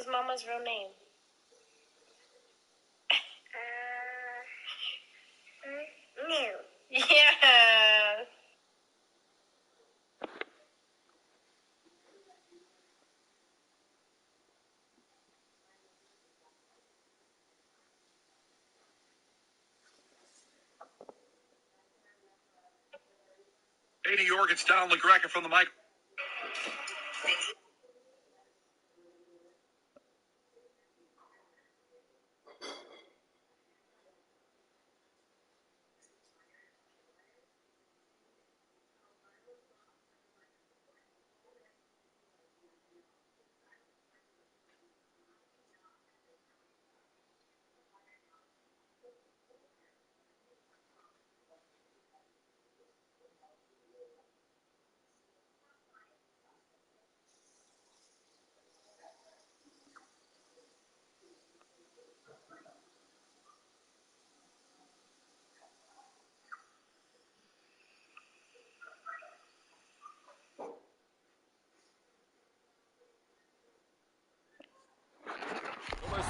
What's Mama's real name? No. Yeah. Katie Jorgensen, McGregor from the mic.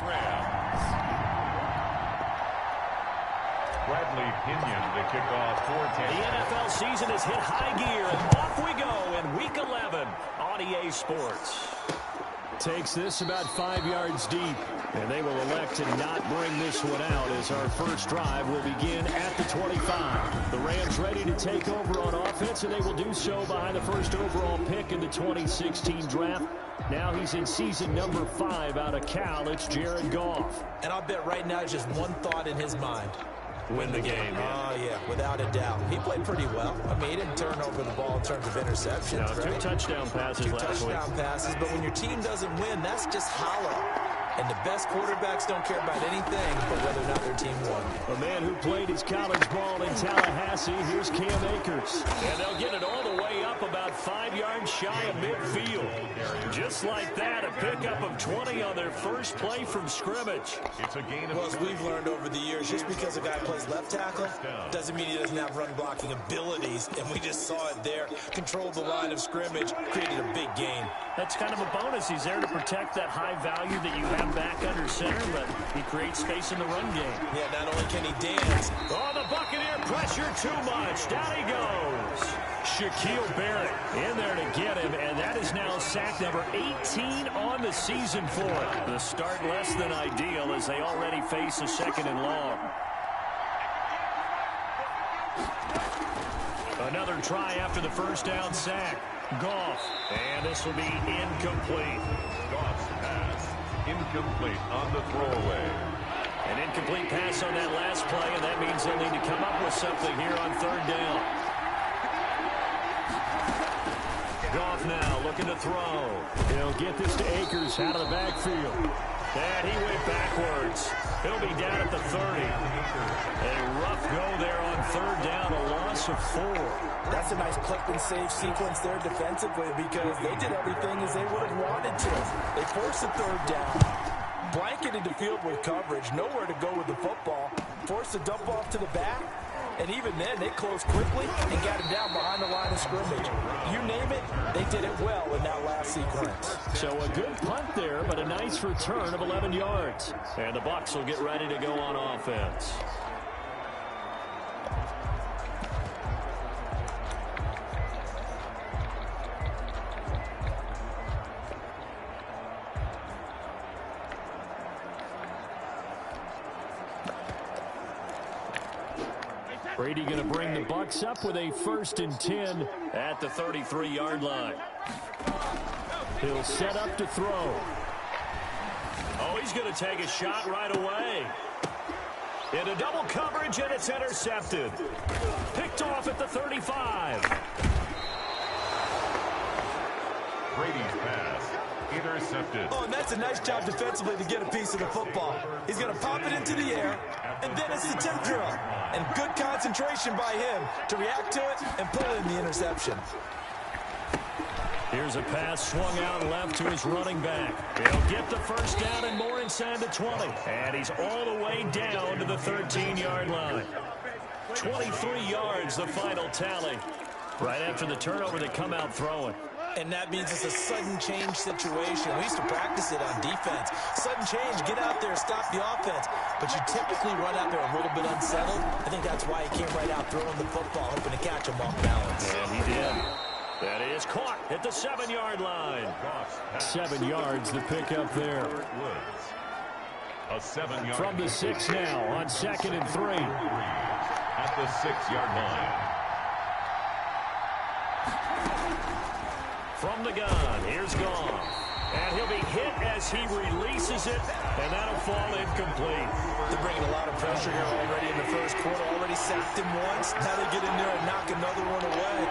Rams. Bradley Pinion to kick off for Tampa. The NFL season has hit high gear, and off we go in Week 11 on EA Sports. Takes this about 5 yards deep, and they will elect to not bring this one out as our first drive will begin at the 25. The Rams ready to take over on offense, and they will do so behind the first overall pick in the 2016 draft. Now he's in season number 5 out of Cal. It's Jared Goff. And I'll bet right now just one thought in his mind. Win the game. Oh, yeah, without a doubt. He played pretty well. I mean, he didn't turn over the ball in terms of interceptions. No, right? 2 touchdown passes last week. 2 touchdown passes, but when your team doesn't win, that's just hollow. And the best quarterbacks don't care about anything but whether or not their team won. A man who played his college ball in Tallahassee, here's Cam Akers. And they'll get it all the way up about 5 yards shy of midfield. Just like that, a pickup of 20 on their first play from scrimmage. It's a gain of Well, as we've learned over the years, just because a guy plays left tackle doesn't mean he doesn't have run blocking abilities. And we just saw it there. Controlled the line of scrimmage, created a big gain. That's kind of a bonus. He's there to protect that high value that you have back under center, but he creates space in the run game. Yeah, not only can he dance. Oh, the Buccaneer pressure too much. Down he goes. Shaquille Barrett in there to get him, and that is now sack number 18 on the season for him. The start less than ideal as they already face a 2nd and long. Another try after the first down sack. Goff, and this will be incomplete. Goff's pass incomplete on the throwaway. An incomplete pass on that last play, and that means they'll need to come up with something here on 3rd down. Goff now looking to throw. He'll get this to Akers out of the backfield. And he went backwards. He'll be down at the 30. A rough go there on 3rd down, a loss of 4. That's a nice click and save sequence there defensively because they did everything as they would have wanted to. They forced the 3rd down, blanketed the field with coverage, nowhere to go with the football, forced the dump off to the back, and even then they closed quickly and got him down behind the line of scrimmage. You name it, they did it well in that last sequence. So a good punt there, but a nice return of 11 yards. And the Bucs will get ready to go on offense. Brady going to bring the Bucs up with a 1st and 10 at the 33-yard line. He'll set up to throw. Oh, he's going to take a shot right away. Into double coverage, and it's intercepted. Picked off at the 35. Brady's pass intercepted. Oh, and that's a nice job defensively to get a piece of the football. He's going to pop it into the air, and then it's the tip drill. And good concentration by him to react to it and pull in the interception. Here's a pass swung out left to his running back. He'll get the 1st down and more inside the 20. And he's all the way down to the 13-yard line. 23 yards, the final tally. Right after the turnover, they come out throwing. And that means it's a sudden change situation. We used to practice it on defense. Sudden change, get out there, stop the offense. But you typically run out there a little bit unsettled. I think that's why he came right out throwing the football, hoping to catch him off balance. And he did. That is caught at the 7-yard line. 7 yards, the pickup there. A 7-yard from the 6 now on 2nd and 3. At the 6-yard line. From the gun, here's Goff. And he'll be hit as he releases it, and that'll fall incomplete. They're bringing a lot of pressure here already in the first quarter. Already sacked him once. Now they get in there and knock another one away.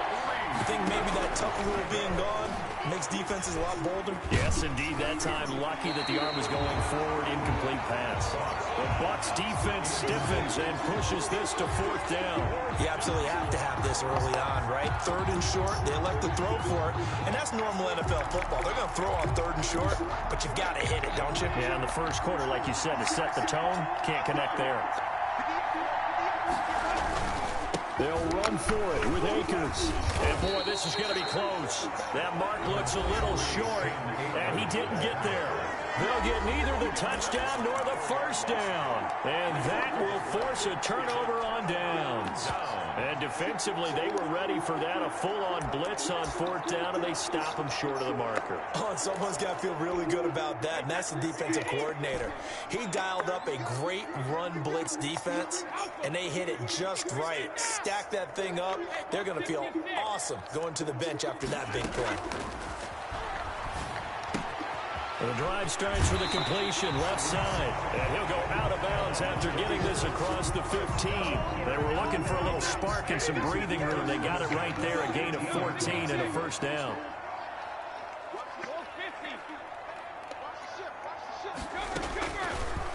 I think maybe that tough rule being gone makes defenses a lot bolder. Yes, indeed. That time, lucky that the arm was going forward. Incomplete pass. The Bucs defense stiffens and pushes this to 4th down. You absolutely have to have this early on, right? 3rd and short, they elect to throw for it. And that's normal NFL football. They're going to throw on 3rd and short, but you've got to hit it, don't you? Yeah, in the first quarter, like you said, to set the tone, can't connect there. They'll run for it with Akers. And, boy, this is going to be close. That mark looks a little short, and he didn't get there. They'll get neither the touchdown nor the 1st down. And that will force a turnover on downs. And defensively, they were ready for that, a full-on blitz on 4th down, and they stop him short of the marker. Oh, and someone's got to feel really good about that, and that's the defensive coordinator. He dialed up a great run blitz defense, and they hit it just right. Stack that thing up. They're going to feel awesome going to the bench after that big play. The drive starts with a completion left side, and he'll go out of bounds after getting this across the 15. They were looking for a little spark and some breathing room. They got it right there, a gain of 14 and a 1st down.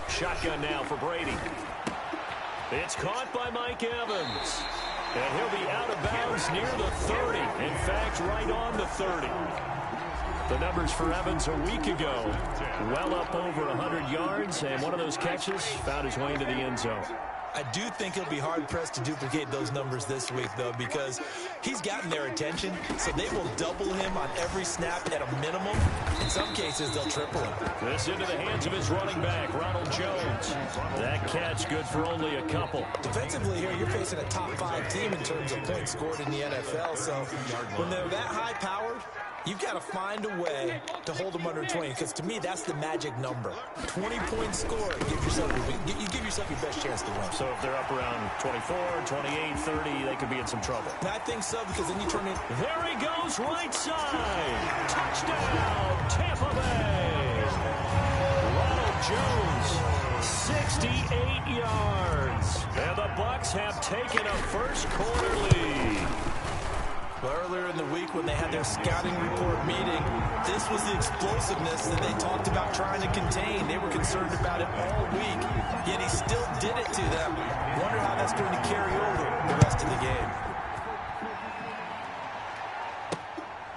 Shotgun now for Brady. It's caught by Mike Evans. And he'll be out of bounds near the 30. In fact, right on the 30. The numbers for Evans a week ago, well up over 100 yards, and one of those catches found his way into the end zone. I do think he'll be hard-pressed to duplicate those numbers this week, though, because he's gotten their attention, so they will double him on every snap at a minimum. In some cases, they'll triple him. This into the hands of his running back, Ronald Jones. That catch good for only a couple. Defensively here, you're facing a top-5 team in terms of points scored in the NFL, so when they're that high-powered, you've got to find a way to hold them under 20, because to me, that's the magic number. 20 points scored, you give yourself your best chance to win. So if they're up around 24, 28, 30, they could be in some trouble. I think so, because then you turn it. There he goes, right side. Touchdown, Tampa Bay. Ronald Jones, 68 yards. And the Bucs have taken a first quarter lead. Earlier in the week when they had their scouting report meeting, this was the explosiveness that they talked about trying to contain. They were concerned about it all week, yet he still did it to them. Wonder how that's going to carry over the rest of the game.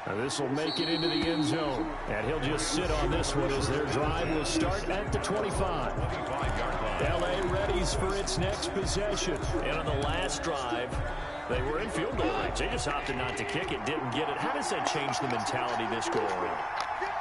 Now this will make it into the end zone, and he'll just sit on this one as their drive will start at the 25. L.A. readies for its next possession. And on the last drive, they were in field goal range. They just opted not to kick it, didn't get it. How does that change the mentality this go around?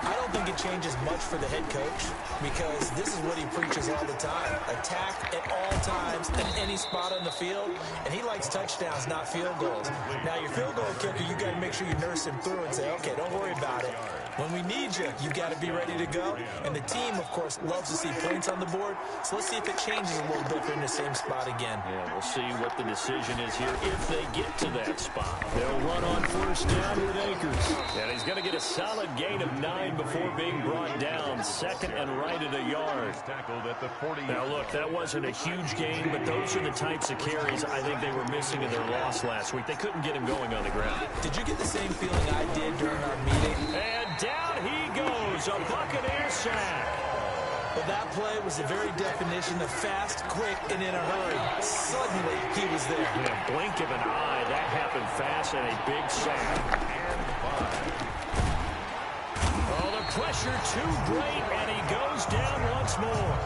I don't think it changes much for the head coach because this is what he preaches all the time. Attack at all times in any spot on the field, and he likes touchdowns, not field goals. Now, your field goal kicker, you got to make sure you nurse him through and say, okay, don't worry about it. When we need you, you got to be ready to go. And the team, of course, loves to see points on the board. So let's see if it changes a little bit if they're in the same spot again. Yeah, we'll see what the decision is here if they get to that spot. They'll run on first down with Akers. And he's going to get a solid gain of 9 before being brought down. Second and right at a yard. Tackled at the 40. Now, look, that wasn't a huge gain, but those are the types of carries I think they were missing in their loss last week. They couldn't get him going on the ground. Did you get the same feeling I did during our meeting? And down he goes, a Buccaneer sack. Well, that play was the very definition of fast, quick, and in a hurry. Suddenly, he was there. In a blink of an eye, that happened fast and a big sack. Oh, the pressure too great, and he goes down once more.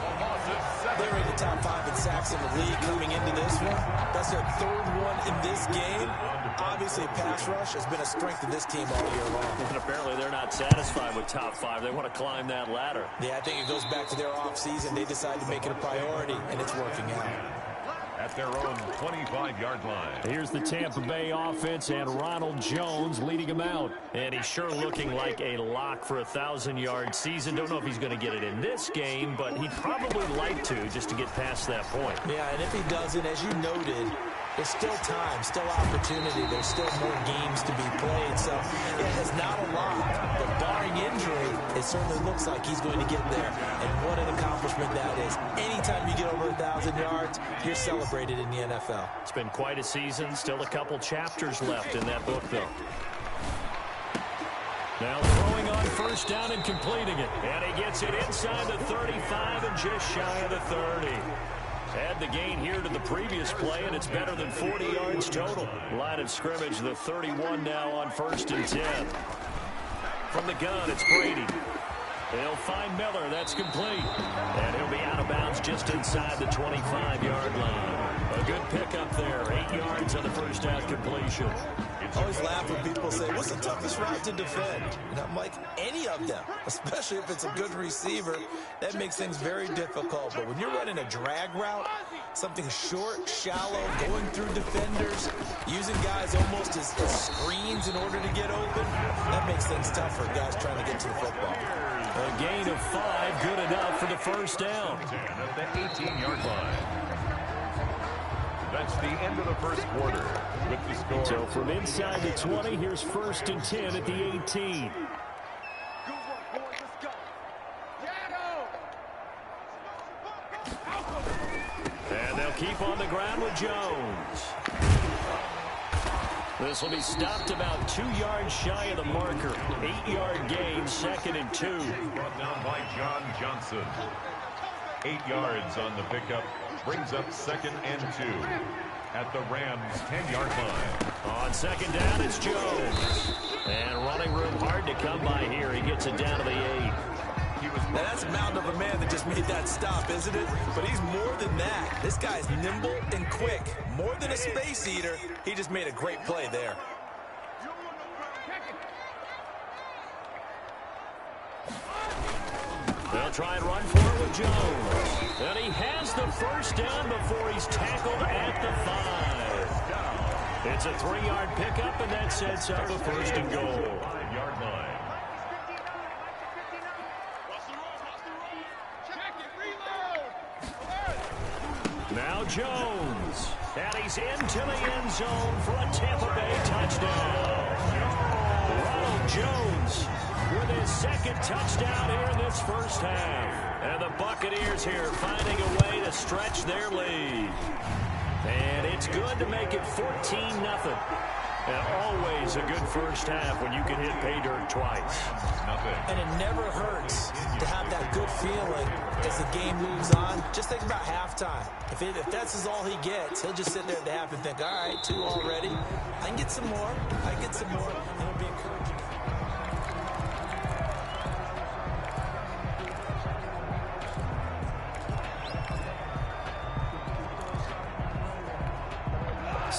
They're in the top 5 in sacks in the league coming into this one. That's their 3rd one in this game. Obviously, pass rush has been a strength of this team all year long. And apparently they're not satisfied with top 5. They want to climb that ladder. Yeah, I think it goes back to their offseason. They decided to make it a priority, and it's working out. At their own 25-yard line. Here's the Tampa Bay offense and Ronald Jones leading him out. And he's sure looking like a lock for a 1,000-yard season. Don't know if he's going to get it in this game, but he'd probably like to just to get past that point. Yeah, and if he doesn't, as you noted, there's still time, still opportunity. There's still more games to be played. So it is not a lot, but barring injury, it certainly looks like he's going to get there. And what an accomplishment that is. Anytime you get over 1,000 yards, you're celebrated in the NFL. It's been quite a season. Still a couple chapters left in that book, though. Now throwing on first down and completing it. And he gets it inside the 35 and just shy of the 30. Add the gain here to the previous play, and it's better than 40 yards total. Line of scrimmage, the 31 now on 1st and 10. From the gun, it's Brady. He'll find Miller. That's complete. And he'll be out of bounds just inside the 25-yard line. A good pickup there. 8 yards on the first down completion. I always laugh when people say, what's the toughest route to defend? And I'm like, any of them, especially if it's a good receiver. That makes things very difficult. But when you're running a drag route, something short, shallow, going through defenders, using guys almost as screens in order to get open, that makes things tough for guys trying to get to the football. A gain of 5, good enough for the first down. 10 at the 18-yard line. That's the end of the first quarter with the score. So from inside the 20, here's 1st and 10 at the 18. And they'll keep on the ground with Jones. This will be stopped about 2 yards shy of the marker. 8-yard gain, 2nd and 2. Brought down by John Johnson. 8 yards on the pickup. Brings up 2nd and 2 at the Rams' 10-yard line. On 2nd down, it's Jones. And running room hard to come by here. He gets it down to the 8. Now that's a mound of a man that just made that stop, isn't it? But he's more than that. This guy's nimble and quick. More than a space eater, he just made a great play there. They'll try and run for it with Jones. And he has the first down before he's tackled at the 5. It's a 3-yard pickup, and that sets up a 1st and goal. 5-yard line. Now Jones. And he's into the end zone for a Tampa Bay touchdown. Ronald Jones with his 2nd touchdown here in this first half. And the Buccaneers here finding a way to stretch their lead. And it's good to make it 14-0. And always a good first half when you can hit pay dirt twice. And it never hurts to have that good feeling as the game moves on. Just think about halftime. If that's all he gets, he'll just sit there at the half and think, all right, 2 already. I can get some more. I can get some more. And it'll be encouraging.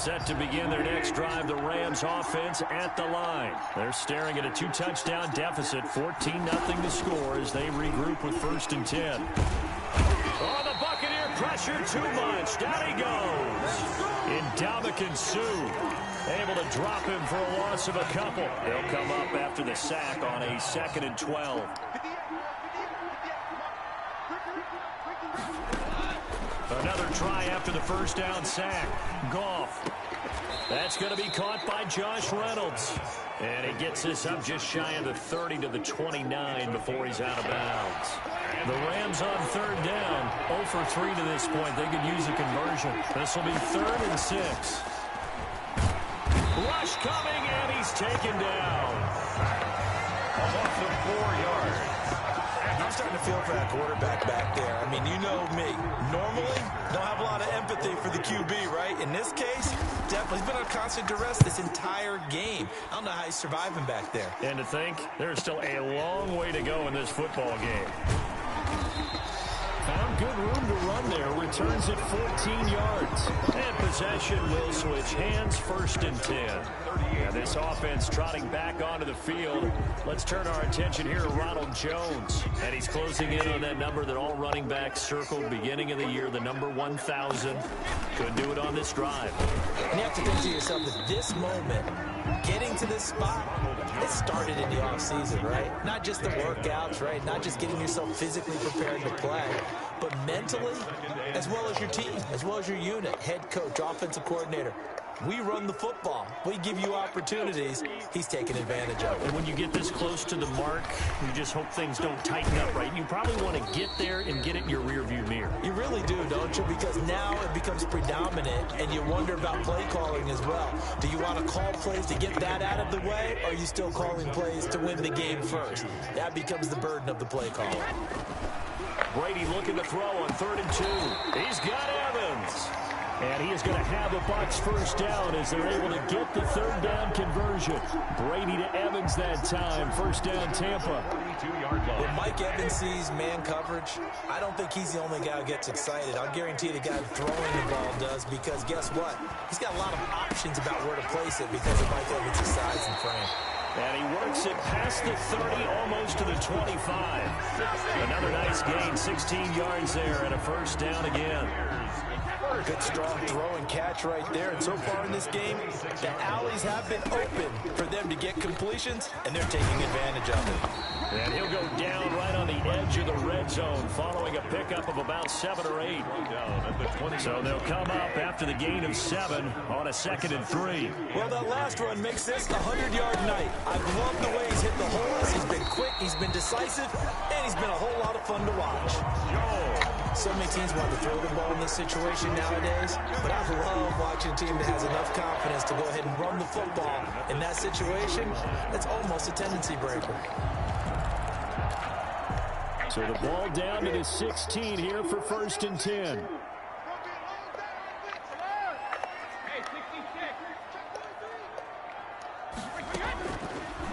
Set to begin their next drive, the Rams offense at the line. They're staring at a 2-touchdown deficit, 14-0 to score as they regroup with 1st and 10. Oh, the Buccaneer pressure too much. Down he goes. Ndamukong Suh able to drop him for a loss of a couple. They'll come up after the sack on a 2nd and 12. Another try after the 1st down sack. Goff. That's going to be caught by Josh Reynolds. And he gets this up just shy of the 30 to the 29 before he's out of bounds. The Rams on 3rd down. 0 for 3 to this point. They could use a conversion. This will be 3rd and 6. Rush coming, and he's taken down. Off the 4 yards. I'm starting to feel for that quarterback back there. I mean, you know me. Normally, don't have a lot of empathy for the QB, right? In this case, definitely. He's been under constant duress this entire game. I don't know how he's surviving back there. And to think, there's still a long way to go in this football game. Found good room to run there. Returns at 14 yards. And possession will switch hands, 1st and 10. And this offense trotting back onto the field. Let's turn our attention here to Ronald Jones. And he's closing in on that number that all running backs circled beginning of the year, the number 1,000. Could do it on this drive. And you have to think to yourself that this moment, getting to this spot, it started in the offseason, right? Not just the workouts, right? Not just getting yourself physically prepared to play, but mentally, as well as your team, as well as your unit, head coach, offensive coordinator. We run the football. We give you opportunities. He's taking advantage of it. And when you get this close to the mark, you just hope things don't tighten up, right? You probably want to get there and get it in your rearview mirror. You really do, don't you? Because now it becomes predominant, and you wonder about play calling as well. Do you want to call plays to get that out of the way, or are you still calling plays to win the game first? That becomes the burden of the play caller. Brady looking to throw on 3rd and 2. He's got Evans. And he is going to have a Bucs 1st down as they're able to get the 3rd down conversion. Brady to Evans that time. 1st down, Tampa. When Mike Evans sees man coverage, I don't think he's the only guy who gets excited. I'll guarantee the guy throwing the ball does, because guess what? He's got a lot of options about where to place it because of Mike Evans' size and frame. And he works it past the 30, almost to the 25. Another nice gain, 16 yards there, and a 1st down again. Good, strong throw and catch right there. And so far in this game, the alleys have been open for them to get completions, and they're taking advantage of it. And he'll go down right on the edge of the red zone following a pickup of about 7 or 8. So they'll come up after the gain of 7 on a 2nd and 3. Well, that last run makes this a 100-yard night. I've loved the way he's hit the holes. He's been quick, he's been decisive, and he's been a whole lot of fun to watch. So many teams want to throw the ball in this situation nowadays, but I love watching a team that has enough confidence to go ahead and run the football. In that situation, it's almost a tendency breaker. So the ball down to the 16 here for 1st and 10.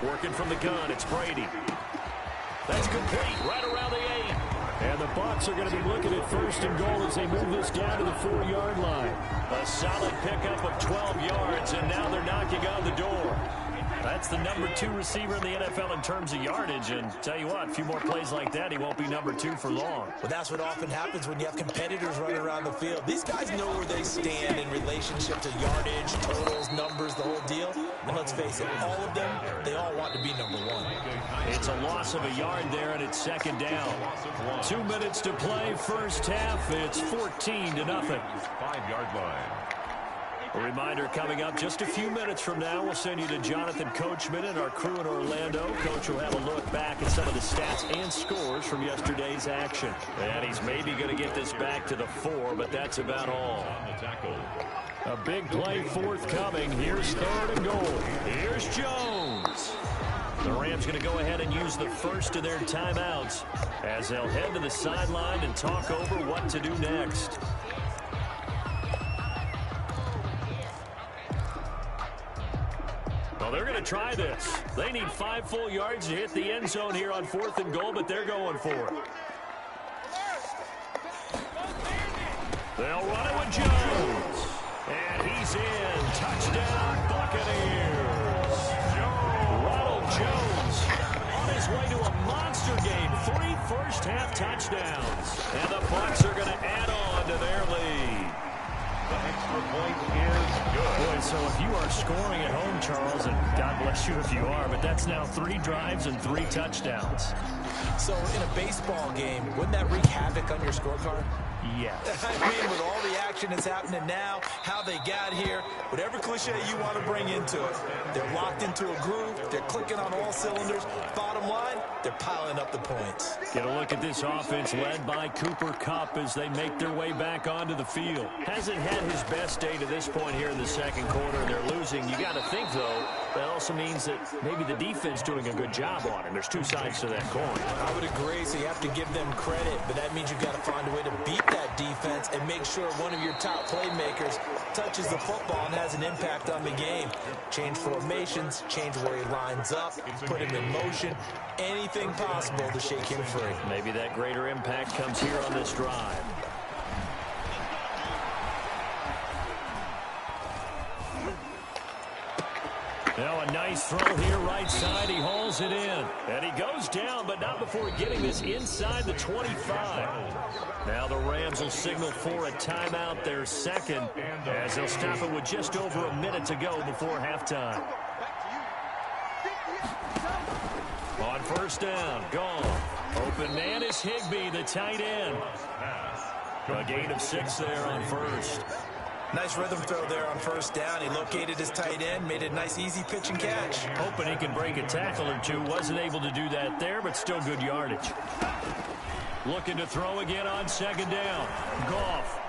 Working from the gun, it's Brady. That's complete, right around the 8. And the Bucs are going to be looking at 1st and goal as they move this down to the 4-yard line. A solid pickup of 12 yards, and now they're knocking on the door. That's the number 2 receiver in the NFL in terms of yardage, and tell you what, a few more plays like that, he won't be number 2 for long. Well, that's what often happens when you have competitors running around the field. These guys know where they stand in relationship to yardage, totals, numbers, the whole deal. And let's face it, all of them, they all want to be number 1. It's a loss of a yard there, and it's 2nd down. 2 minutes to play, 1st half. It's 14-0. 5-yard line. A reminder coming up just a few minutes from now, we'll send you to Jonathan Coachman and our crew in Orlando. Coach will have a look back at some of the stats and scores from yesterday's action. And he's maybe going to get this back to the 4, but that's about all. A big play forthcoming. Here's 3rd and goal. Here's Jones. The Rams going to go ahead and use the first of their timeouts as they'll head to the sideline and talk over what to do next. Well, they're going to try this. They need 5 full yards to hit the end zone here on 4th and goal, but they're going for it. They'll run it with Jones. And he's in. Touchdown, Buccaneers. Ronald Jones on his way to a monster game. 3 first-half touchdowns. And the Bucs are going to add on to their lead. The extra point is good. Boy, so if you are scoring at home, Charles, and God bless you if you are, but that's now 3 drives and 3 touchdowns. So in a baseball game, wouldn't that wreak havoc on your scorecard? Yes. I mean, with all the action that's happening now, how they got here, whatever cliche you want to bring into it, they're locked into a groove, they're clicking on all cylinders. Bottom line, they're piling up the points. Get a look at this offense led by Cooper Kupp as they make their way back onto the field. Hasn't had his best day to this point here in the second quarter. They're losing. You got to think, though, that also means that maybe the defense doing a good job on him. There's 2 sides to that coin. I would agree, so you have to give them credit, but that means you've got to find a way to beat that defense and make sure one of your top playmakers touches the football and has an impact on the game. Change formations, change where he lines up, put him in motion, anything possible to shake him free. Maybe that greater impact comes here on this drive. Now a nice throw here right side. He hauls it in. And he goes down, but not before getting this inside the 25. Now the Rams will signal for a timeout, their second, as they'll stop it with just over a minute to go before halftime. On first down, gone. Open man is Higbee, the tight end. A gain of 6 there on first. Nice rhythm throw there on first down. He located his tight end, made a nice easy pitch and catch. Hoping he can break a tackle or 2. Wasn't able to do that there, but still good yardage. Looking to throw again on second down. Goff.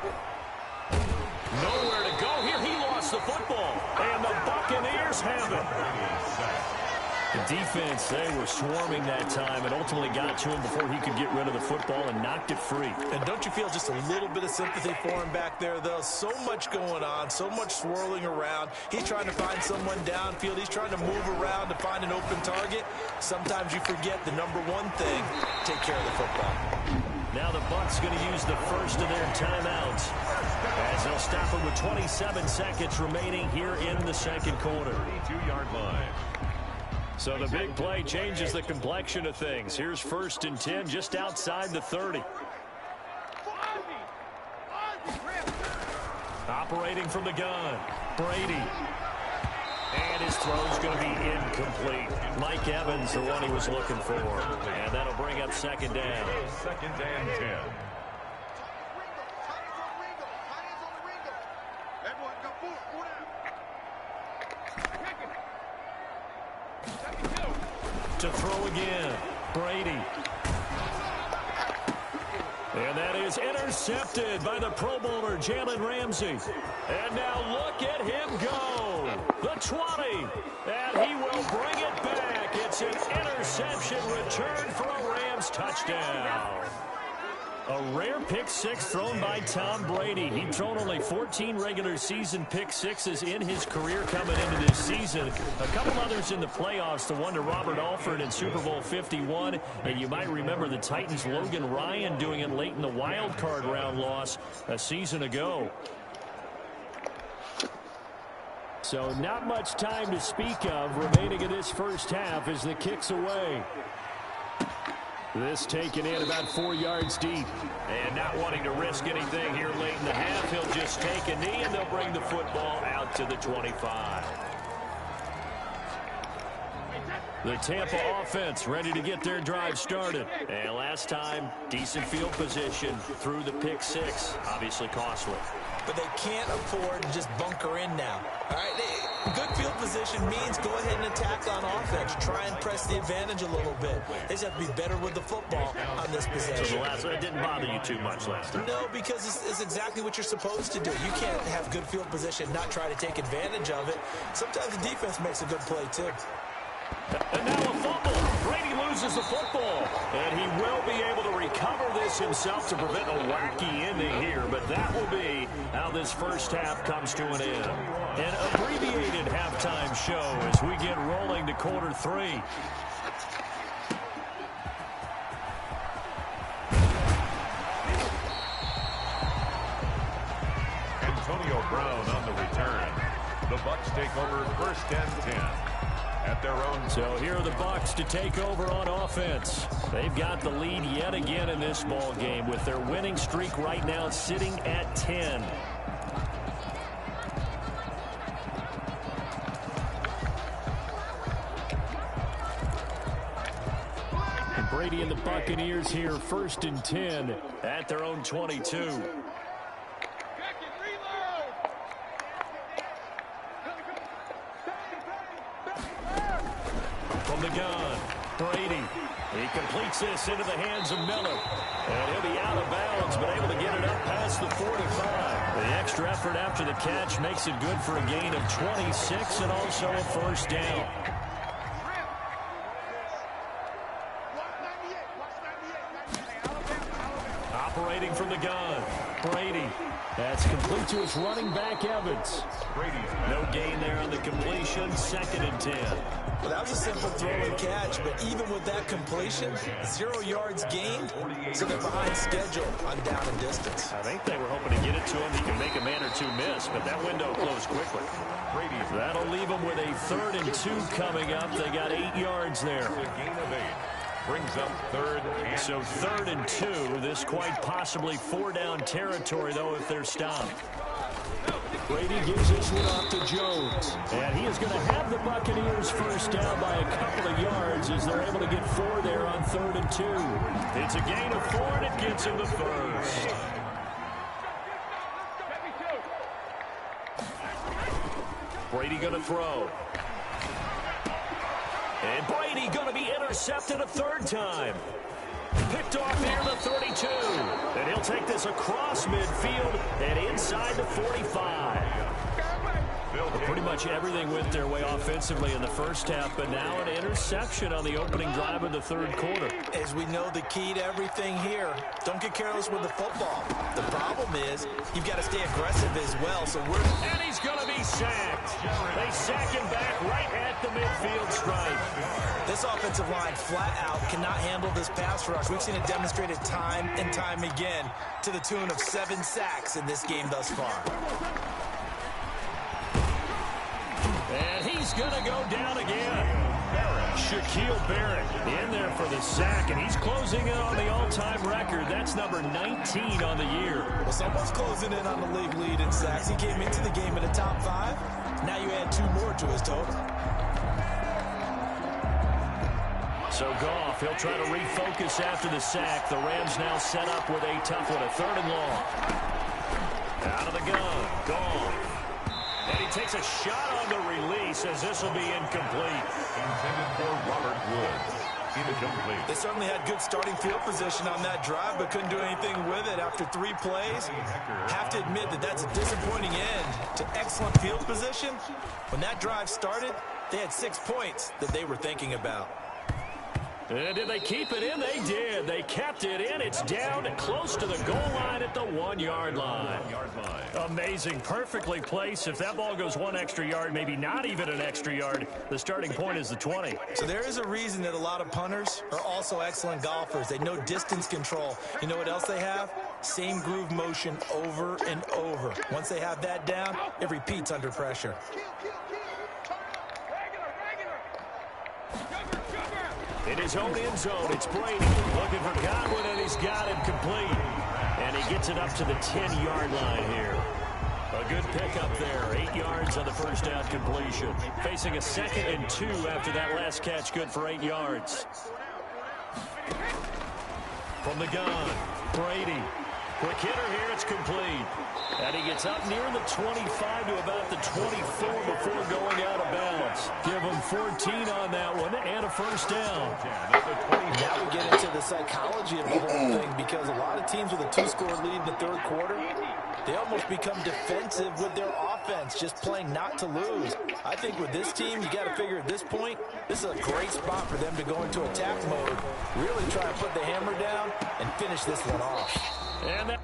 Nowhere to go here. He lost the football. And the Buccaneers have it. The defense, they were swarming that time and ultimately got to him before he could get rid of the football and knocked it free. And don't you feel just a little bit of sympathy for him back there, though? So much going on, so much swirling around. He's trying to find someone downfield. He's trying to move around to find an open target. Sometimes you forget the number one thing, take care of the football. Now the Bucs going to use the first of their timeouts as they'll stop it with 27 seconds remaining here in the second quarter. 32-yard line. So the big play changes the complexion of things. Here's first and 10 just outside the 30. Operating from the gun, Brady. And his throw's going to be incomplete. Mike Evans, the one he was looking for. And that'll bring up second down. Second and 10. To throw again, Brady. And that is intercepted by the Pro Bowler, Jalen Ramsey. And now look at him go. The 20. And he will bring it back. It's an interception return for a Rams touchdown. A rare pick 6 thrown by Tom Brady. He'd thrown only 14 regular season pick 6s in his career coming into this season. A couple others in the playoffs, the one to Robert Alford in Super Bowl 51. And you might remember the Titans' Logan Ryan doing it late in the wild card round loss a season ago. So not much time to speak of remaining in this first half as the kick's away. This taken in about 4 yards deep. And not wanting to risk anything here late in the half, he'll just take a knee and they'll bring the football out to the 25. The Tampa offense ready to get their drive started. And last time, decent field position through the pick 6. Obviously costly. But they can't afford to just bunker in now. All right, good field position means go ahead and attack on offense. Try and press the advantage a little bit. They just have to be better with the football on this possession. So the last one, it didn't bother you too much last time? No, because it's exactly what you're supposed to do. You can't have good field position, not try to take advantage of it. Sometimes the defense makes a good play, too. And now a fumble. Brady loses the football. And he will be able to recover this himself to prevent a wacky ending here. But that will be how this first half comes to an end. An abbreviated halftime show as we get rolling to quarter 3. Antonio Brown on the return. The Bucs take over 1st and 10 at their own. So here are the Bucs to take over on offense. They've got the lead yet again in this ball game with their winning streak right now sitting at 10. And Brady and the Buccaneers here 1st and 10 at their own 22. From the gun, Brady. He completes this into the hands of Miller. And he'll be out of bounds, but able to get it up past the 45. The extra effort after the catch makes it good for a gain of 26 and also a 1st down. Operating from the gun, Brady. That's complete to his running back, Evans. No gain there on the completion, 2nd and 10. Well, that was a simple throw and catch, but even with that completion, 0 yards gained, so they're behind schedule on down and distance. I think they were hoping to get it to him. He can make a man or two miss, but that window closed quickly. That'll leave them with a 3rd and 2 coming up. They got 8 yards there. Gain of 8. Brings up 3rd and So 3rd and 2. This quite possibly 4-down territory, though, if they're stopped. Brady gives this one off to Jones. And he is going to have the Buccaneers 1st down by a couple of yards as they're able to get 4 there on 3rd and 2. It's a gain of 4, and it gets him the 1st. Brady going to throw. And Brady going to be intercepted a 3rd time. Picked off near the 32. And he'll take this across midfield and inside the 45. Pretty much everything went their way offensively in the 1st half, but now an interception on the opening drive of the 3rd quarter. As we know, the key to everything here, don't get careless with the football. The problem is you've got to stay aggressive as well. And he's going to be sacked. They sack him back right at the midfield stripe. This offensive line flat out cannot handle this pass rush. We've seen it demonstrated time and time again to the tune of 7 sacks in this game thus far. And he's going to go down again. Shaquille Barrett in there for the sack, and he's closing in on the all-time record. That's number 19 on the year. Well, someone's closing in on the league lead in sacks. He came into the game in the top 5. Now you add 2 more to his total. So Goff, he'll try to refocus after the sack. The Rams now set up with a tough one, a 3rd and long. Out of the gun, Goff. And he takes a shot on the release as this will be incomplete. intended for Robert Woods. Incomplete. They certainly had good starting field position on that drive, but couldn't do anything with it after 3 plays. Have to admit that that's a disappointing end to excellent field position. When that drive started, they had 6 points that they were thinking about. And did they keep it in? They did. They kept it in. It's down close to the goal line at the 1-yard line. Amazing. Perfectly placed. If that ball goes 1 extra yard, maybe not even an extra yard, the starting point is the 20. So there is a reason that a lot of punters are also excellent golfers. They know distance control. You know what else they have? Same groove motion over and over. Once they have that down, it repeats under pressure. In his own end zone, it's Brady looking for Godwin, and he's got him complete. And he gets it up to the 10-yard line here. A good pickup there. 8 yards on the first down completion. Facing a 2nd and 2 after that last catch, good for 8 yards. From the gun, Brady. Quick hitter here, it's complete. And he gets up near the 25 to about the 24 before going out of bounds. Give him 14 on that one and a first down. Now we get into the psychology of the whole thing, because a lot of teams with a 2-score lead in the 3rd quarter, they almost become defensive with their offense, just playing not to lose. I think with this team, you got to figure at this point, this is a great spot for them to go into attack mode, really try to put the hammer down and finish this one off. And that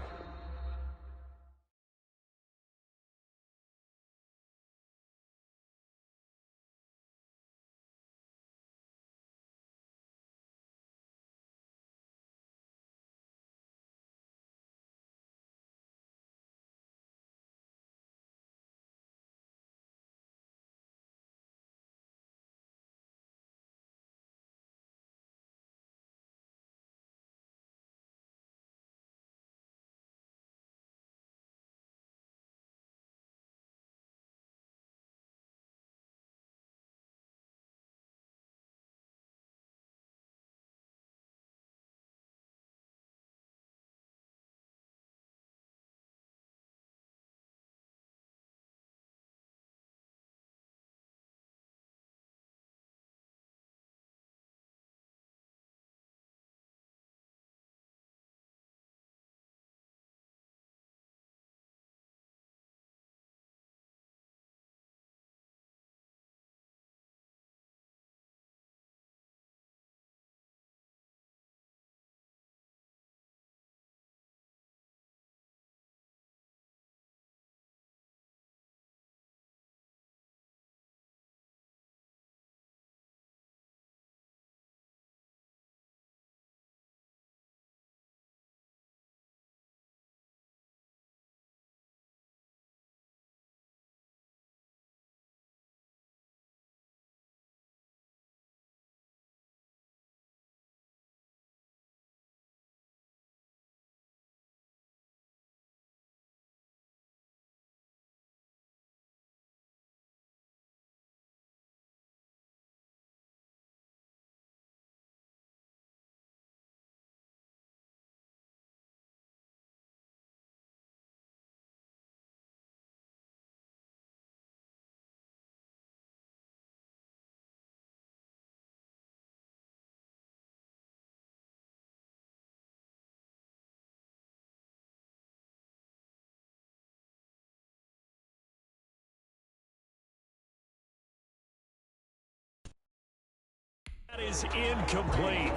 Is incomplete.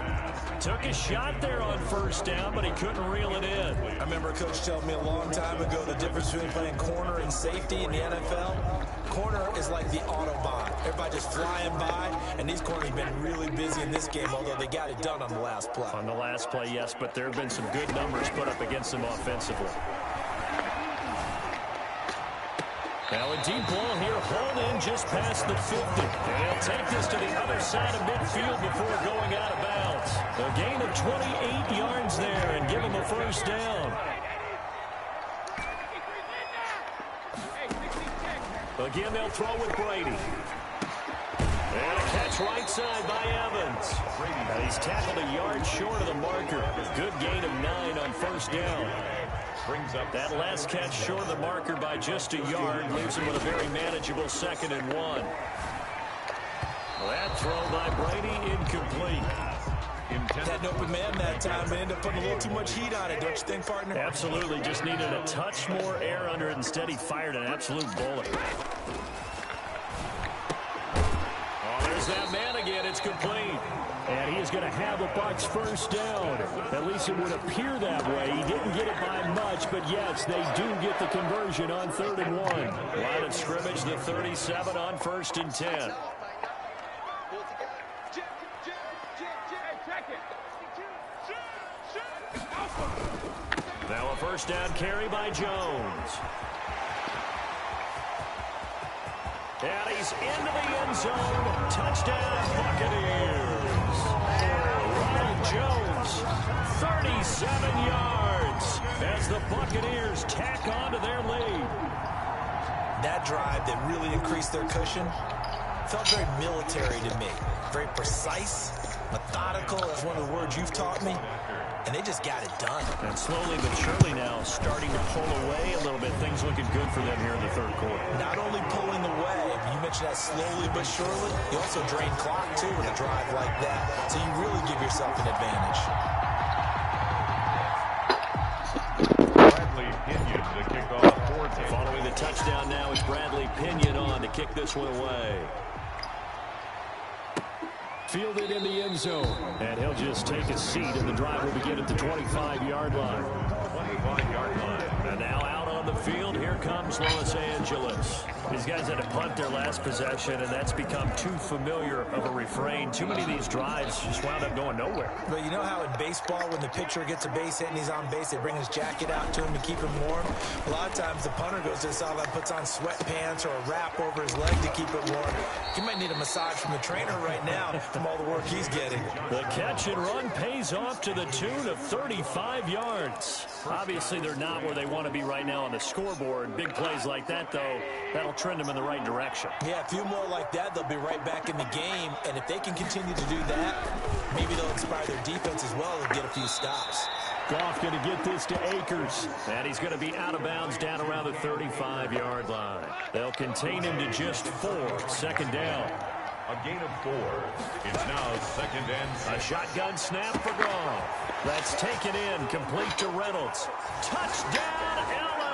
Took a shot there on first down, but he couldn't reel it in. I remember a coach telling me a long time ago the difference between playing corner and safety in the NFL. Corner is like the Autobahn. Everybody just flying by, and these corners have been really busy in this game, although they got it done on the last play. On the last play, yes, but there have been some good numbers put up against them offensively. Now a deep ball here, hauled in just past the 50. And he'll take this to the other side of midfield before going out of bounds. A gain of 28 yards there and give him a first down. Again, they'll throw with Brady. And a catch right side by Evans. And he's tackled a yard short of the marker. Good gain of 9 on first down. Brings up That last catch short of the marker by just a yard leaves him with a very manageable 2nd and 1. That throw by Brady incomplete. Had an open man that time, but ended up putting a little too much heat on it, don't you think, partner? Absolutely, just needed a touch more air under it. Instead, he fired an absolute bullet. Oh, there's that man again. It's complete. And he is going to have a Bucs first down. At least it would appear that way. He didn't get it by much, but yes, they do get the conversion on 3rd and 1. Line of scrimmage, the 37 on 1st and 10. Now a first down carry by Jones. And he's into the end zone. Touchdown, Buccaneers. Ronald Jones, 37 yards as the Buccaneers tack on to their lead. That drive that really increased their cushion felt very military to me. Very precise, methodical, that's one of the words you've taught me. And they just got it done. And slowly but surely now starting to pull away a little bit. Things looking good for them here in the 3rd quarter. Not only pulling away, you mentioned that slowly but surely, you also drain clock too in a drive like that. So you really give yourself an advantage. Bradley Pinion to kick off for them. Following the touchdown now, it's Bradley Pinion on to kick this one away. Fielded in the end zone. And he'll just take a seat, and the drive will begin at the 25-yard line. 25-yard line. And now out on the field, here comes Los Angeles. These guys had to punt their last possession, and that's become too familiar of a refrain. Too many of these drives just wound up going nowhere. But you know how in baseball, when the pitcher gets a base hit and he's on base, they bring his jacket out to him to keep him warm? A lot of times the punter goes to the sideline, puts on sweatpants or a wrap over his leg to keep it warm. He might need a massage from the trainer right now from all the work he's getting. The catch and run pays off to the tune of 35 yards. Obviously, they're not where they want to be right now on the scoreboard. Big plays like that, though, that'll trend them in the right direction. Yeah, a few more like that, they'll be right back in the game. And if they can continue to do that, maybe they'll inspire their defense as well and get a few stops. Goff going to get this to Akers. And he's going to be out of bounds down around the 35-yard line. They'll contain him to just 4. 2nd down. A gain of 4. It's now 2nd and 6. A shotgun snap for Goff. That's taken in, complete to Reynolds. Touchdown, L.A.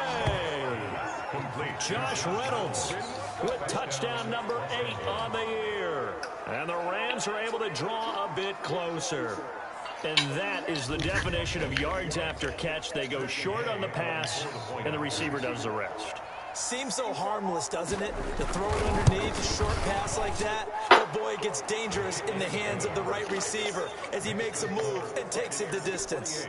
Complete. Josh Reynolds with touchdown number 8 on the year. And the Rams are able to draw a bit closer. And that is the definition of yards after catch. They go short on the pass, and the receiver does the rest. Seems so harmless, doesn't it? To throw it underneath, a short pass like that. Oh boy, it gets dangerous in the hands of the right receiver as he makes a move and takes it the distance.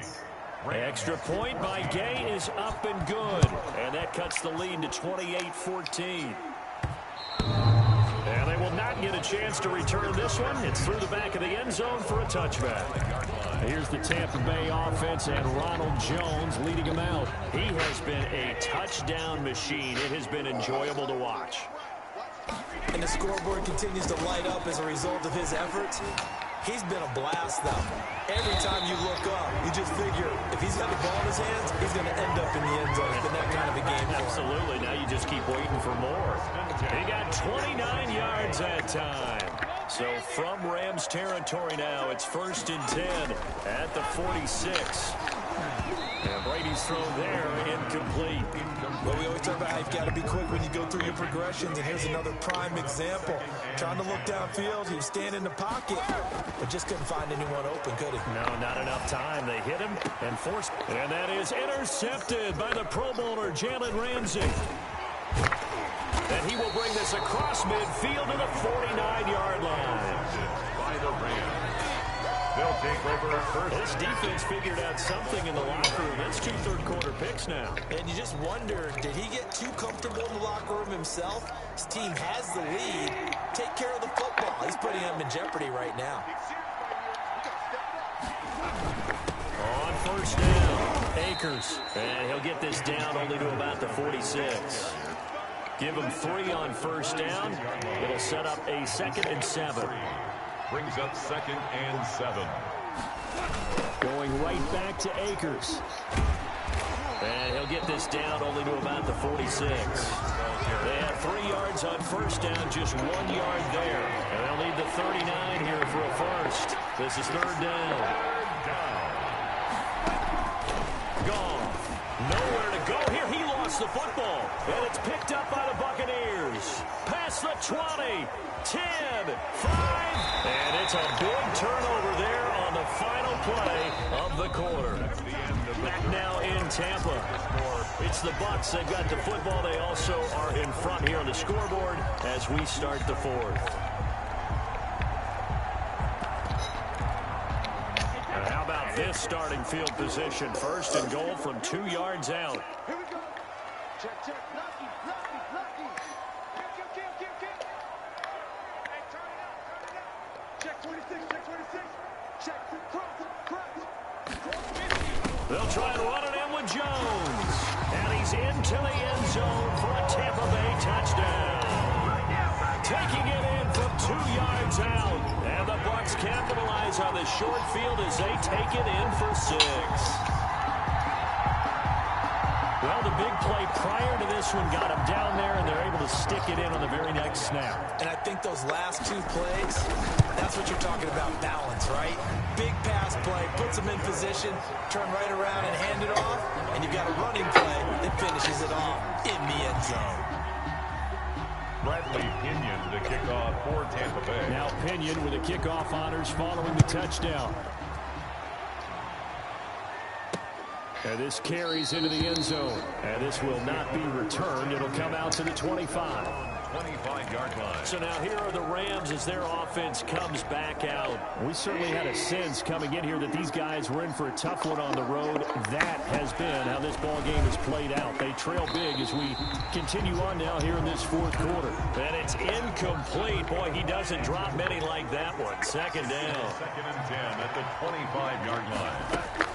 Extra point by Gay is up and good. And that cuts the lead to 28-14. And they will not get a chance to return this one. It's through the back of the end zone for a touchback. Here's the Tampa Bay offense and Ronald Jones leading him out. He has been a touchdown machine. It has been enjoyable to watch. And the scoreboard continues to light up as a result of his efforts. He's been a blast, though. Every time you look up, you just figure if he's got the ball in his hands, he's going to end up in the end zone. It's been that kind of a game for him. Absolutely. Now you just keep waiting for more. He got 29 yards that time. So from Rams territory now, it's 1st and 10 at the 46. And Brady's throw there, incomplete. Well, we always talk about how you've got to be quick when you go through your progressions, and here's another prime example. Trying to look downfield, he was standing in the pocket, but just couldn't find anyone open, could he? No, not enough time. They hit him and forced. And that is intercepted by the Pro Bowler, Jalen Ramsey. And he will bring this across midfield to the 49-yard line. By the Rams. They'll take over first. This defense figured out something in the locker room. That's 2 third-quarter picks now. And you just wonder, did he get too comfortable in the locker room himself? His team has the lead. Take care of the football. He's putting them in jeopardy right now. On first down, Akers. And he'll get this down only to about the 46. Give him 3 on first down. It'll set up a 2nd and 7. Brings up 2nd and 7. Going right back to Akers. And he'll get this down only to about the 46. They have 3 yards on first down, just 1 yard there. And they'll need the 39 here for a first. This is 3rd down. Gone. Nowhere to go here. He lost the football. And it's picked up by the Buccaneers. Past the 20, 10, 5. And it's a big turnover there on the final play of the quarter. Back now in Tampa. It's the Bucs. They've got the football. They also are in front here on the scoreboard as we start the 4th. And how about this starting field position? 1st and goal from 2 yards out. Here we go. Check, check. Lucky. Hey, turn it up. Check 26, check 26. Check, cross. They'll try and run it in with Jones. And he's into the end zone for a Tampa Bay touchdown. Taking it in from 2 yards out. And the Bucs capitalize on the short field as they take it in for 6. Well, the big play prior to this one got him down there, and they're able to stick it in on the very next snap. And I think those last 2 plays, that's what you're talking about, balance, right? Big pass play, puts them in position, turn right around and hand it off, and you've got a running play that finishes it off in the end zone. Bradley Pinion to kick off for Tampa Bay. Now Pinion with the kickoff honors following the touchdown. And this carries into the end zone. And this will not be returned. It'll come out to the 25. 25-yard line. So now here are the Rams as their offense comes back out. We certainly had a sense coming in here that these guys were in for a tough one on the road. That has been how this ball game has played out. They trail big as we continue on now here in this 4th quarter. And it's incomplete. Boy, he doesn't drop many like that one. 2nd down. 2nd and 10 at the 25-yard line.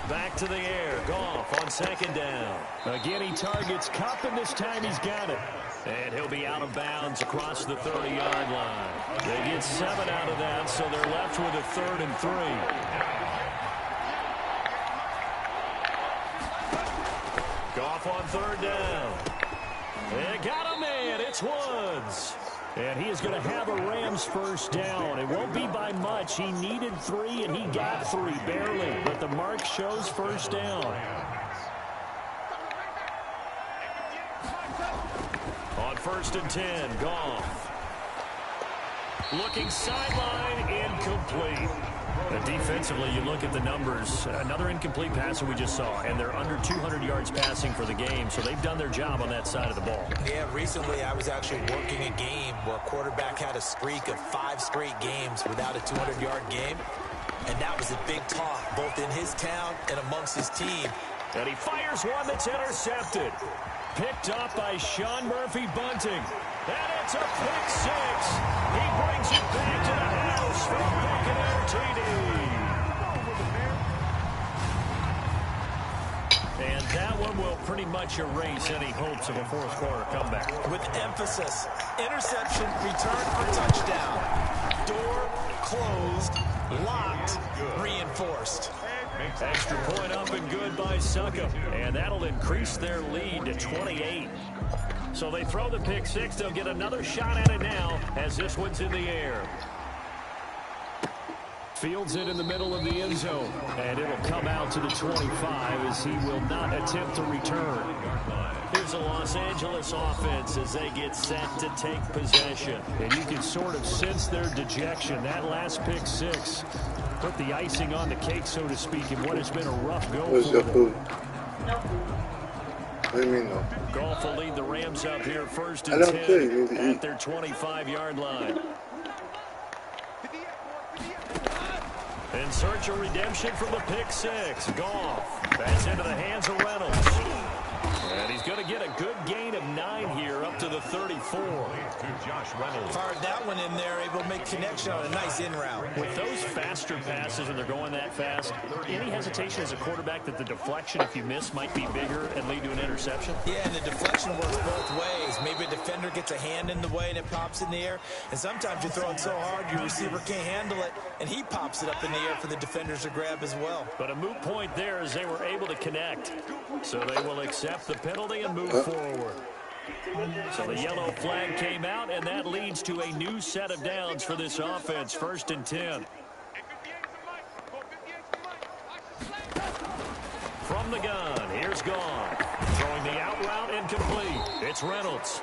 Back to the air. Goff on 2nd down. Again, he targets Kupp, and this time he's got it. And he'll be out of bounds across the 30-yard line. They get 7 out of that, so they're left with a 3rd and 3. Goff on 3rd down. They got him in. It's Woods. And he is going to have a Rams first down. It won't be by much. He needed 3, and he got 3, barely. But the mark shows first down. On 1st and 10, Goff. Looking sideline, incomplete. Defensively, you look at the numbers. Another incomplete passer we just saw, and they're under 200 yards passing for the game, so they've done their job on that side of the ball. Yeah, recently I was actually working a game where a quarterback had a streak of 5 straight games without a 200-yard game, and that was a big talk, both in his town and amongst his team. And he fires one that's intercepted. Picked up by Sean Murphy Bunting. And it's a pick 6. He brings it back to the house for a Buccaneer TD. And that one will pretty much erase any hopes of a 4th quarter comeback. With emphasis, interception, return for touchdown. Door closed, locked, reinforced. Extra point up and good by Succop. And that'll increase their lead to 28. So they throw the pick 6. They'll get another shot at it now as this one's in the air. Fields it in the middle of the end zone. And it'll come out to the 25 as he will not attempt to return. Here's the Los Angeles offense as they get set to take possession. And you can sort of sense their dejection. That last pick six put the icing on the cake, so to speak, in what has been a rough go Where's for your them. food? What do you mean, no? Goff will lead the Rams up here first I and don't care. You need 10 to at eat. their 25-yard line. In search of redemption from the pick six. Goff. That's into the hands of Reynolds. And he's going to get a good gain of 9 here up to the 34. To Josh Reynolds. Fired that one in there, able to make connection on a nice in route. With those faster passes when they're going that fast, any hesitation as a quarterback that the deflection, if you miss, might be bigger and lead to an interception? Yeah, and the deflection works both ways. Maybe a defender gets a hand in the way and it pops in the air. And sometimes you throw it so hard your receiver can't handle it, and he pops it up in the air for the defenders to grab as well. But a moot point there as they were able to connect. So they will accept the penalty and move forward. So the yellow flag came out, and that leads to a new set of downs for this offense. 1st and 10. From the gun, here's Goff. Throwing the out route incomplete. It's Reynolds.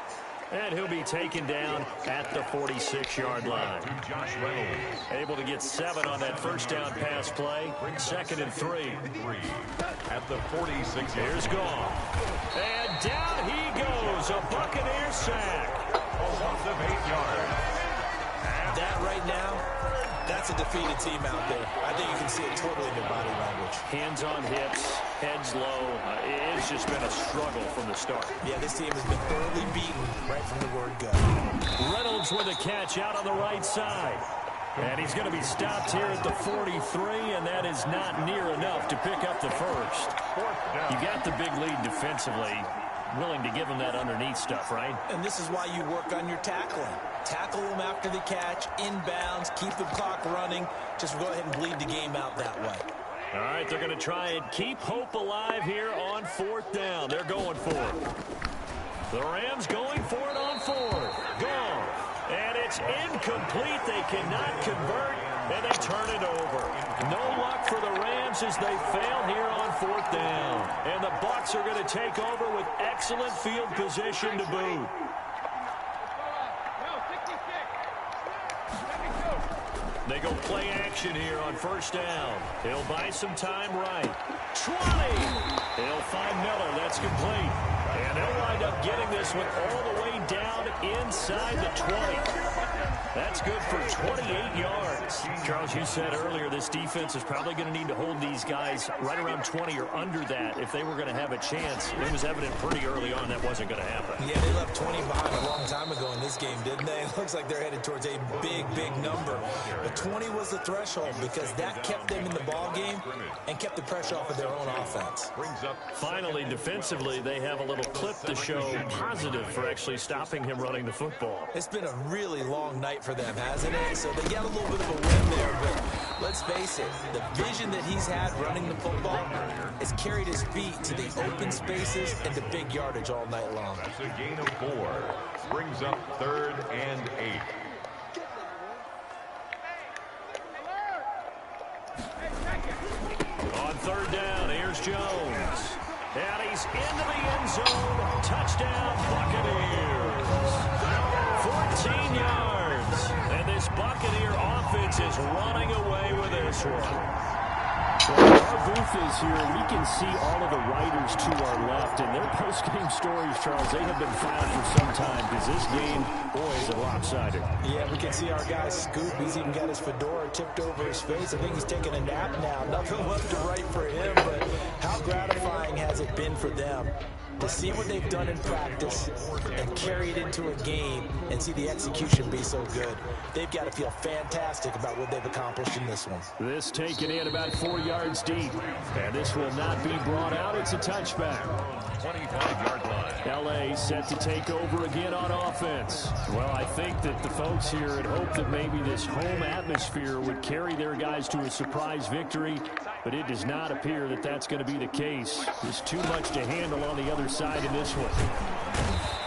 And he'll be taken down at the 46-yard line. To Josh Reynolds. Able to get 7 on that first down pass play. 2nd and 3. 3 at the 46. Here's Goff. And down he goes. A Buccaneer sack. A loss of 8 yards. That right now, that's a defeated team out there. I think you can see it totally in their body language. Hands on hips, heads low. It's just been a struggle from the start. Yeah, this team has been thoroughly beaten right from the word go. Reynolds with a catch out on the right side. And he's going to be stopped here at the 43, and that is not near enough to pick up the first. You got the big lead defensively. Willing to give him that underneath stuff, right? And this is why you work on your tackling. Tackle them after the catch, inbounds, keep the clock running. Just go ahead and bleed the game out that way. All right, they're going to try and keep hope alive here on 4th down. They're going for it. The Rams going for it on 4th. Gone. And it's incomplete. They cannot convert, and they turn it over. No luck for the Rams as they fail here on 4th down. And the Bucs are going to take over with excellent field position to boot. They go play action here on 1st down. He'll buy some time right. 20. He'll find Miller. That's complete. And they'll wind up getting this one all the way down inside the 20. That's good for 28 yards. Charles, you said earlier this defense is probably going to need to hold these guys right around 20 or under that if they were going to have a chance. It was evident pretty early on that wasn't going to happen. Yeah, they left 20 behind a long time ago in this game, didn't they? It looks like they're headed towards a big, big number. But 20 was the threshold because that kept them in the ball game and kept the pressure off of their own offense. Finally, defensively, they have a little clip to show positive for actually stopping him running the football. It's been a really long night for them, hasn't it? So they got a little bit of a win there, but let's face it, the vision that he's had running the football has carried his feet to the open spaces and the big yardage all night long. That's a gain of 4. Brings up 3rd and 8. On 3rd down, here's Jones. And he's into the end zone. Touchdown, Buccaneers. 14 yards. And this Buccaneer offense is running away with this one. Well, our booth is here. We can see all of the writers to our left. And their post-game stories, Charles, they have been filed for some time because this game, boy, is it lopsided. Yeah, we can see our guy Scoop. He's even got his fedora tipped over his face. I think he's taking a nap now. Nothing left to write for him, but how gratifying has it been for them to see what they've done in practice and carry it into a game and see the execution be so good. They've got to feel fantastic about what they've accomplished in this one. This taken in about 4 yards deep. And this will not be brought out. It's a touchback. 25-yard line. L.A. set to take over again on offense. Well, I think that the folks here had hoped that maybe this home atmosphere would carry their guys to a surprise victory, but it does not appear that that's going to be the case. There's too much to handle on the other side in this one.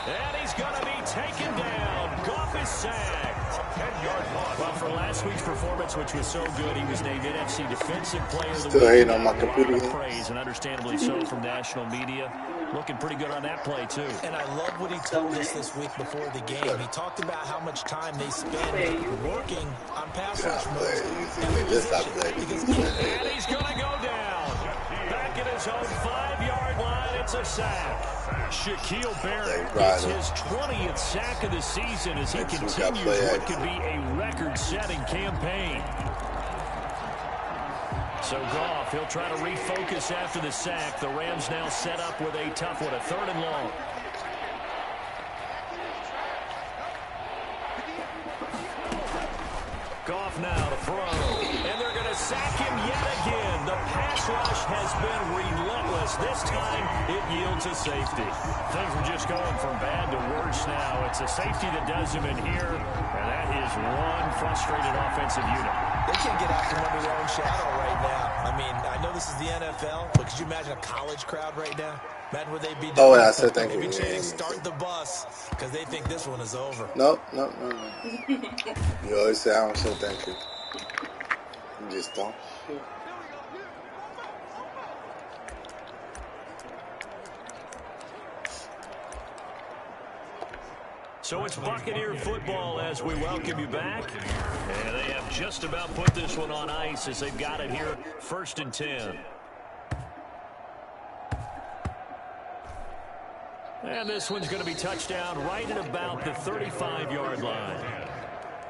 And he's going to be taken down. Goff is sacked. 10-yard loss. Well, for last week's performance, which was so good, he was named NFC Defensive Player of the Week. Still hating on my A lot of computer. praise, and understandably so, from national media. looking pretty good on that play, too. And I love what he told us this week before the game. He talked about how much time they spend working on pass rush moves. And he's going to go down. Back at his own 5-yard line, it's a sack. Shaquille Barrett gets his 20th sack of the season as he continues what could be a record-setting campaign. So Goff, he'll try to refocus after the sack. The Rams now set up with a tough one, a 3rd and long. Goff now to throw. And they're going to sack him yet again. The pass rush has been relentless. This time, it yields a safety. Things are just going from bad to worse now. It's a safety that does him in here, and that is one frustrated offensive unit. They can't get out from under their own shadow right now. I mean, I know this is the NFL, but could you imagine a college crowd right now? Imagine what they'd be doing. Oh, yeah, I said thank you. They'd be chanting, start the bus, because they think this one is over. No. You always say I don't say thank you. You just don't. So it's Buccaneer football as we welcome you back. And they have just about put this one on ice as they've got it here, 1st and 10. And this one's going to be touchdown right at about the 35-yard line.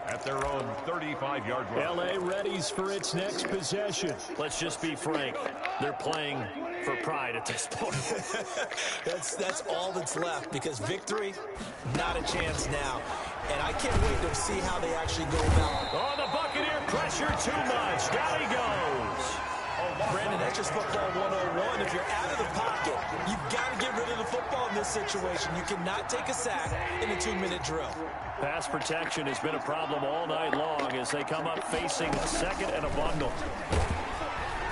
At their own 35-yard line. L.A. readies for its next possession. Let's just be frank. They're playing for pride at this point. That's all that's left, because victory, not a chance now. And I can't wait to see how they actually go about. Oh, the Buccaneer pressure too much. Down he goes. Brandon, that's just football 101. If you're out of the pocket, you've got to get rid of the football in this situation. You cannot take a sack in a 2-minute drill. Pass protection has been a problem all night long as they come up facing 2nd and a bundle.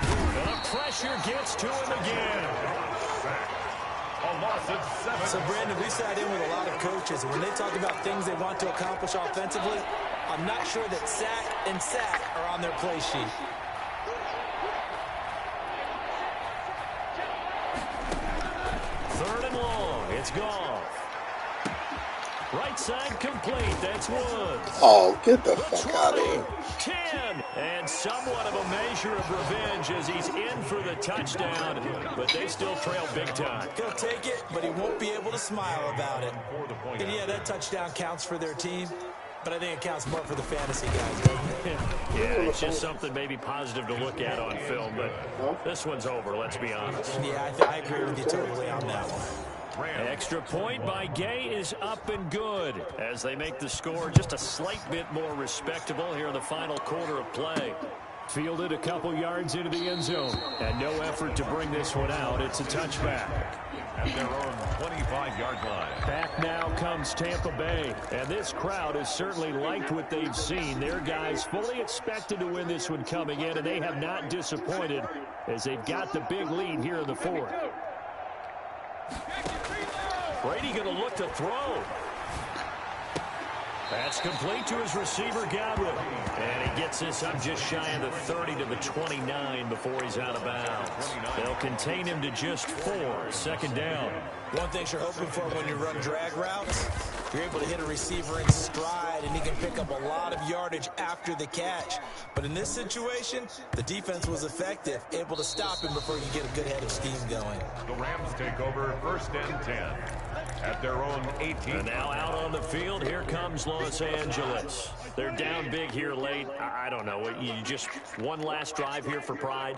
The pressure gets to him again. A loss of 7. So, Brandon, we sat in with a lot of coaches, and when they talk about things they want to accomplish offensively, I'm not sure that sack and sack are on their play sheet. Third and long. It's gone. Right side complete. That's Woods. Oh, get the fuck out of here. 10. And somewhat of a measure of revenge as he's in for the touchdown. But they still trail big time. He'll take it, but he won't be able to smile about it. And yeah, that touchdown counts for their team. But I think it counts more for the fantasy guys, doesn't it? Yeah, it's just something maybe positive to look at on film. But this one's over, let's be honest. Yeah, I agree with you totally on that one. Extra point by Gay is up and good as they make the score just a slight bit more respectable here in the final quarter of play. Fielded a couple yards into the end zone and no effort to bring this one out. It's a touchback. At their own 25-yard line. Back now comes Tampa Bay, and this crowd has certainly liked what they've seen. Their guys fully expected to win this one coming in, and they have not disappointed as they've got the big lead here in the 4th. Brady going to look to throw. That's complete to his receiver, Godwin. And he gets this up just shy of the 30 to the 29 before he's out of bounds. They'll contain him to just 4. 2nd down. One thing you're hoping for when you run drag routes, you're able to hit a receiver in stride, and he can pick up a lot of yardage after the catch. But in this situation, the defense was effective, able to stop him before you get a good head of steam going. The Rams take over 1st and 10 at their own 18. And now out on the field, here comes Los Angeles. They're down big here late. I don't know. You just one last drive here for pride?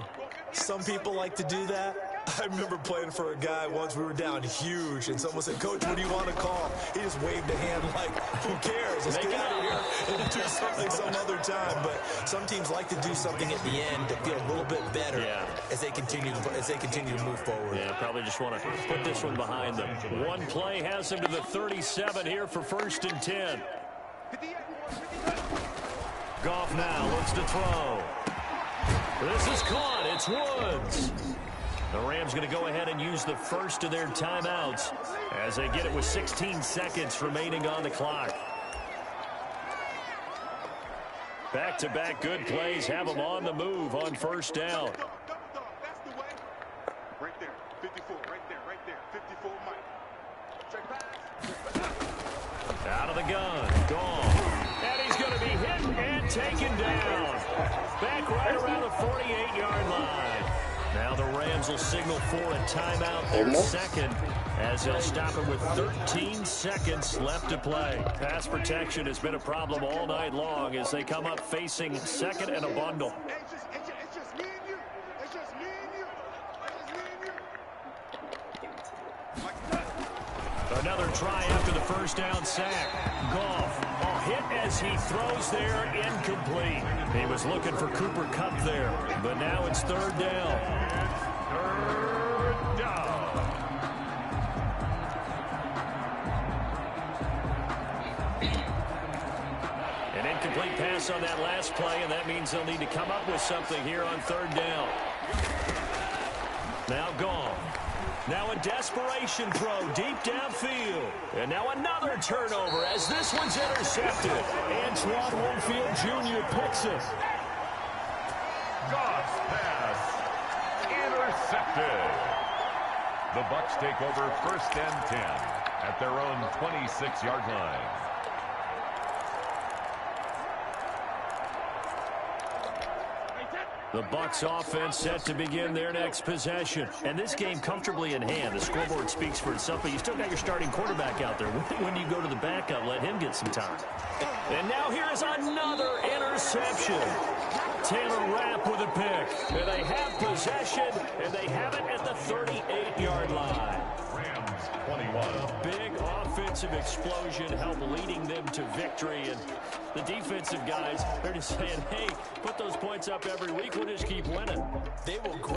Some people like to do that. I remember playing for a guy once. We were down huge, and someone said, "Coach, what do you want to call?" He just waved a hand like, "Who cares? Let's get out of here and do something some other time." But some teams like to do something at the end to feel a little bit better as they continue to move forward. Yeah, probably just want to put this one behind them. One play has them to the 37 here for 1st and 10. Goff now looks to throw. This is caught. It's Woods. The Rams going to go ahead and use the first of their timeouts as they get it with 16 seconds remaining on the clock. Back-to-back good plays have them on the move on 1st down. That's the way. Right there. 54, right there. 54, Mike. Check pass. Out of the gun. Gone. And he's going to be hit and taken down. Back right around the 48-yard line. Now the Rams will signal for a timeout their second as they'll stop it with 13 seconds left to play. Pass protection has been a problem all night long as they come up facing second and a bundle. It's just me and you. It's just me and you. Another try after the first down sack. Goff, hit as he throws there, incomplete. He was looking for Cooper Kupp there, but now it's third down. Third down. An incomplete pass on that last play, and that means they'll need to come up with something here on third down. Now Goff. Now a desperation throw deep downfield. And now another turnover as this one's intercepted. Antoine Winfield Jr. picks it. Goff's pass intercepted. The Bucs take over first and 10 at their own 26-yard line. The Bucs offense set to begin their next possession. And this game comfortably in hand. The scoreboard speaks for itself, but you still got your starting quarterback out there. When you go to the backup, let him get some time. And now here's another interception. Taylor Rapp with a pick. And they have possession, and they have it at the 38-yard line. Rams 21. A big offensive explosion helped leading them to victory. And the defensive guys, they're just saying, hey, put those points up every week. We'll just keep winning. They will